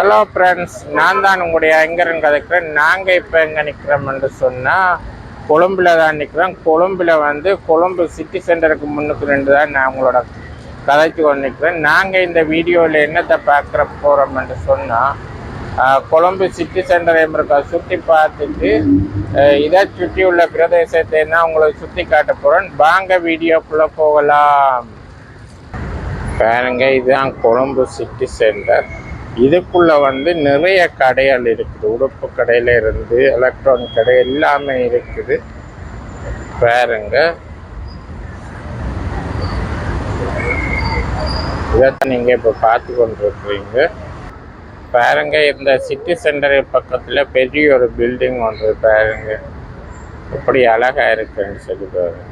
Hello friends, நான் தான் உங்களுடைய ஐங்கரன் கதைக்கிறேன். நாங்கள் இப்போ எங்கே நிற்கிறோம்னு சொன்னால் கொழும்பில் தான் நிற்கிறோம். கொழும்பில் கொழும்பு சிட்டி சென்டருக்கு முன்னுக்கு ரெண்டு தான் நான் உங்களோட கதைக்கு கொண்டு நிற்கிறேன். நாங்கள் இந்த வீடியோவில் என்னத்தை பார்க்குற போகிறோம்னு சொன்னால் கொழும்பு சிட்டி சென்டரை சுற்றி பார்த்துட்டு இதை சுற்றி உள்ள பிரதேசத்தை தான் உங்களுக்கு சுற்றி காட்ட போகிறேன். வாங்க வீடியோக்குள்ளே போகலாம். பாருங்க, இதுதான் கொழும்பு சிட்டி சென்டர். இதுக்குள்ள நிறைய கடைகள் இருக்குது. உடுப்பு கடையில இருந்து எலக்ட்ரானிக் கடை எல்லாமே இருக்குது. பாருங்க, இதைத்தான் நீங்க இப்ப பார்த்து கொண்டிருக்கிறீங்க. பாருங்க, இந்த சிட்டி சென்டர் பக்கத்துல பெரிய ஒரு பில்டிங் ஒன்று பாருங்க எப்படி அழகா இருக்குன்னு சொல்லி பாருங்க.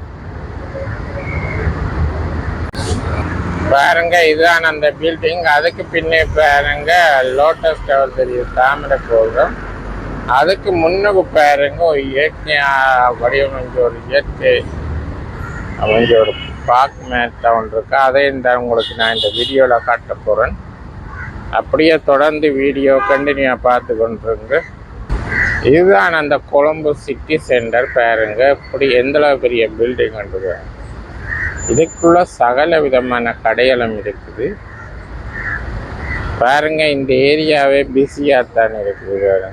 இதுதான் அந்த பில்டிங். அதுக்கு பின்னே பாருங்க லோட்டஸ் டவர் தெரியும், தாமரை போகிறோம். அதுக்கு முன்னுக்கு பாருங்க ஒரு இயற்கையா வடிவமைஞ்ச ஒரு இயற்கை அமைஞ்ச ஒரு பார்க் மேட் ஒன்று இருக்கு. அதை உங்களுக்கு நான் இந்த வீடியோவில் காட்ட போகிறேன். அப்படியே தொடர்ந்து வீடியோ கண்டினியூவாக பார்த்து கொண்டிருங்க. இதுதான் அந்த கொழும்பு சிட்டி சென்டர். பாருங்க இப்படி எந்தளவு பெரிய பில்டிங் ஒன்று. இதுக்குள்ள சகல விதமான கடைகளும் இருக்குது. பாருங்க, இந்த ஏரியாவே பிஸியாக தான் இருக்குது. வேறு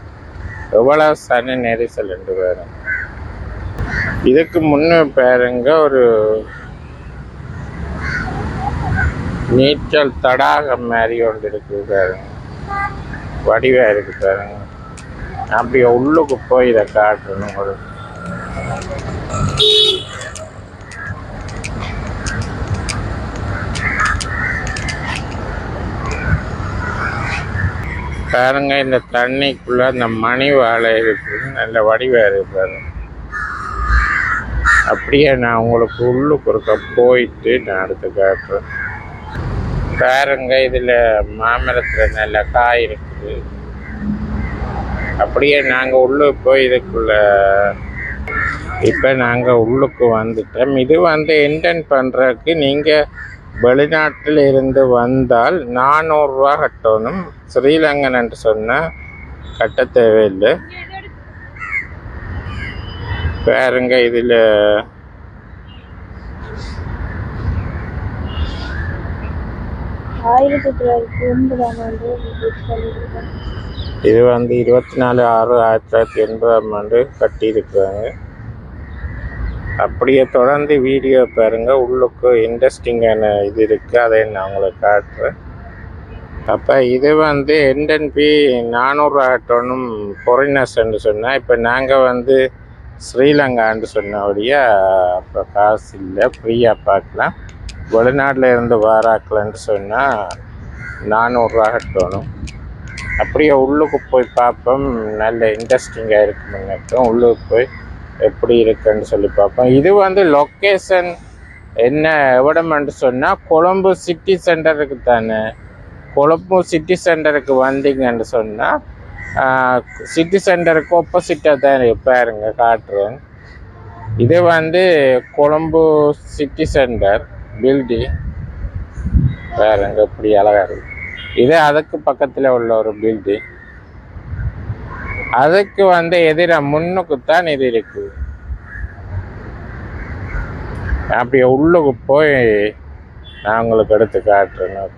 எவ்வளவு சன நெரிசல் என்று வேறு. இதுக்கு முன்ன பாருங்க ஒரு நீச்சல் தடாகம் மாதிரி ஒன்று இருக்குது. பாருங்க வடிவா இருக்கு. பாருங்க அப்படியே உள்ளுக்கு போய் இதை காட்டணும். ஒரு பாருங்க, இந்த தண்ணிக்குள்ள அந்த மணி வாழை இருக்குது. நல்ல வடிவா இருக்கு. அப்படியே நான் உங்களுக்கு உள்ளுக்கு இருக்க போயிட்டு நான் அடுத்து காட்டுறேன். பாருங்க, இதுல மாமரத்துல நல்ல காய் இருக்குது. அப்படியே நாங்க உள்ளுக்கு போய் இதுக்குள்ள இப்ப நாங்க உள்ளுக்கு வந்துட்டோம். இது என்டர்ன் பண்றதுக்கு நீங்க வெளிநாட்டில் இருந்து வந்தால் 400 ரூபா கட்டணும். ஸ்ரீலங்கன் என்று சொன்னால் கட்ட தேவையில்லை. பாருங்க, இதில் இது 24/6/1980 கட்டியிருக்காங்க. அப்படியே தொடர்ந்து வீடியோ பாருங்க. உள்ளுக்கு இன்ட்ரெஸ்டிங்கான இது இருக்குது, அதை நான் உங்களுக்கு காட்டுறேன். அப்போ இது என்டன்பி 400 ரூபா கட்டணும் ஃபாரினர்ஸ்ன்னு சொன்னால். இப்போ நாங்கள் ஸ்ரீலங்கான்னு சொன்னபடியா அப்போ காசு இல்லை, ஃப்ரீயாக பார்க்கலாம். வெளிநாட்டில் இருந்து வாராக்கலன்னு சொன்னால் 400 ரூபா கட்டணும். அப்படியே உள்ளுக்கு போய் பார்ப்போம். நல்ல இன்ட்ரெஸ்டிங்காக இருக்குன்னு உள்ளுக்கு போய் எப்படி இருக்குன்னு சொல்லி பார்ப்போம். இது லொக்கேஷன் என்ன எவிடமெண்ட் சொன்னால் கொழும்பு சிட்டி சென்டருக்கு தானே. கொழும்பு சிட்டி சென்டருக்கு வந்தீங்கன்னு சொன்னால் சிட்டி சென்டருக்கு ஆப்போசிட்டாக தான் பாருங்க காட்டுறேன். இது கொழும்பு சிட்டி சென்டர் பில்டிங் பாருங்க எப்படி அழகா இருக்கு. இது அதுக்கு பக்கத்தில் உள்ள ஒரு பில்டிங். அதுக்கு எதிர முன்னுக்குத்தான் இது இருக்கு. அப்படியே உள்ளுக்கு போய் நான் உங்களுக்கு எடுத்து காட்டுறேன்.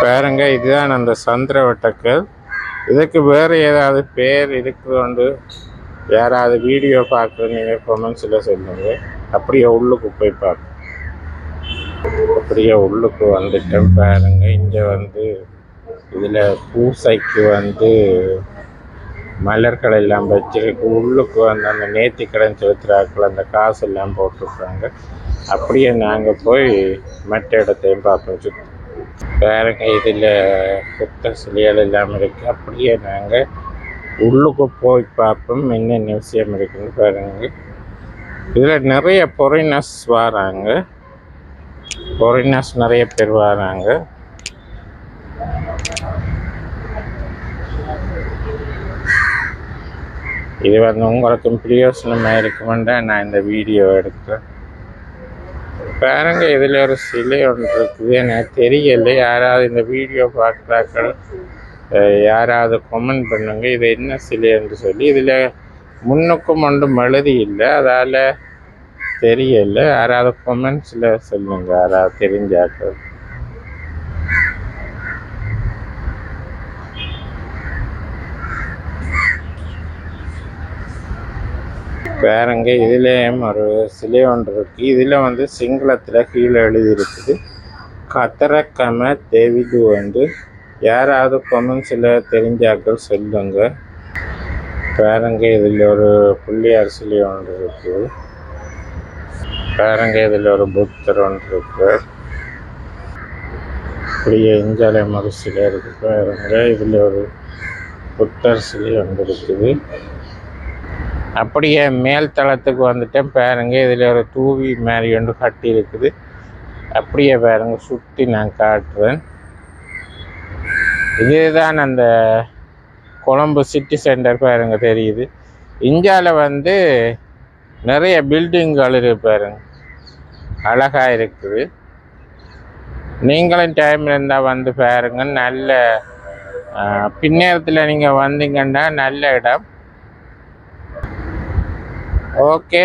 பாருங்க, இதுதான் அந்த சந்திரவட்டக்கல். இதுக்கு வேறு ஏதாவது பேர் இருக்குதுண்டு யாராவது வீடியோ பார்க்குறீங்க கமெண்ட்ஸில் சொல்லுங்க. அப்படியே உள்ளுக்கு போய் பார்ப்போம். அப்படியே உள்ளுக்கு வந்துட்டேன். பாருங்க, இங்கே இதில் பூசைக்கு மலர்கள் எல்லாம் வச்சிருக்கு. உள்ளுக்கு அந்த நேர்த்தி கடன் செலுத்துறாக்கள் அந்த காசு எல்லாம் போட்டிருக்காங்க. அப்படியே நாங்கள் போய் மற்ற இடத்தையும் பார்ப்போம். சுற்றி பாருங்க, இதில் புத்த சிலைகள் எல்லாம் இருக்குது. அப்படியே நாங்கள் உள்ளுக்கு போய் பார்ப்போம் என்னென்ன விஷயம் இருக்குன்னு. பாருங்க, இதில் நிறைய ஃபாரினர்ஸ் வராங்க. ஃபாரினர்ஸ் நிறைய பேர் வராங்க. இது உங்களுக்கும் பிரயோசனமாக இருக்குமெண்டா நான் இந்த வீடியோ எடுக்கிறேன். பாருங்க இதில் ஒரு சிலை ஒன்று இருக்குது. எனக்கு தெரியல, யாராவது இந்த வீடியோ பார்க்குறாக்கள் யாராவது கமெண்ட் பண்ணுங்க இது என்ன சிலை என்று சொல்லி. இதில் முன்னுக்கும் ஒன்றும் எழுதி இல்லை, அதால் தெரியல. யாராவது கமெண்ட்ஸில் சொல்லுங்க, யாராவது தெரிஞ்சாக்கள். பாருங்க இதுலேயும் ஒரு சிலை ஒன்று இருக்குது. இதில் சிங்களத்தில் கீழே எழுதி இருக்குது கத்தரக்கம தேவிது வந்து. யாராவது கமெண்ட்ஸில் தெரிஞ்சாக்கள் சொல்லுங்க. பாருங்க இதில் ஒரு புள்ளியார் சிலை ஒன்று இருக்குது. பாருங்க இதில் ஒரு புத்தர் ஒன்று இருக்கு. இப்படியே இஞ்சாலயம் ஒரு சிலை இருக்கு. பாருங்க இதில் ஒரு புத்தர் சிலை ஒன்று இருக்குது. அப்படியே மேல் தளத்துக்கு வந்துட்டேன். பாருங்க இதில் ஒரு தூவி மாதிரி ஒன்று கட்டி இருக்குது. அப்படியே பாருங்க சுற்றி நான் காட்டுறேன். இதுதான் அந்த கொழம்பு சிட்டி சென்டர். பாருங்க தெரியுது. இந்தியாவில் நிறைய பில்டிங்கள் இருக்கு. பாருங்க அழகாக இருக்குது. நீங்களும் டைம் இருந்தால் பாருங்க. நல்ல பின்னேரத்தில் நீங்கள் வந்தீங்கன்னா நல்ல இடம். ஓகே,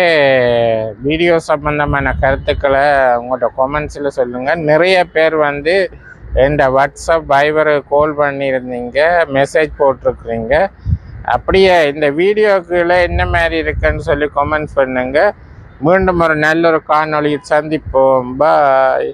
வீடியோ சம்பந்தமான கருத்துக்களை உங்கள்கிட்ட கமெண்ட்ஸில் சொல்லுங்கள். நிறைய பேர் என் வாட்ஸ்அப் வைபரை கால் பண்ணியிருந்தீங்க, மெசேஜ் போட்டிருக்குறீங்க. அப்படியே இந்த வீடியோக்குள்ள என்ன மாதிரி இருக்குன்னு சொல்லி கமெண்ட்ஸ் பண்ணுங்கள். மீண்டும் ஒரு நல்ல ஒரு காணொளியை சந்திப்போம். பாய்.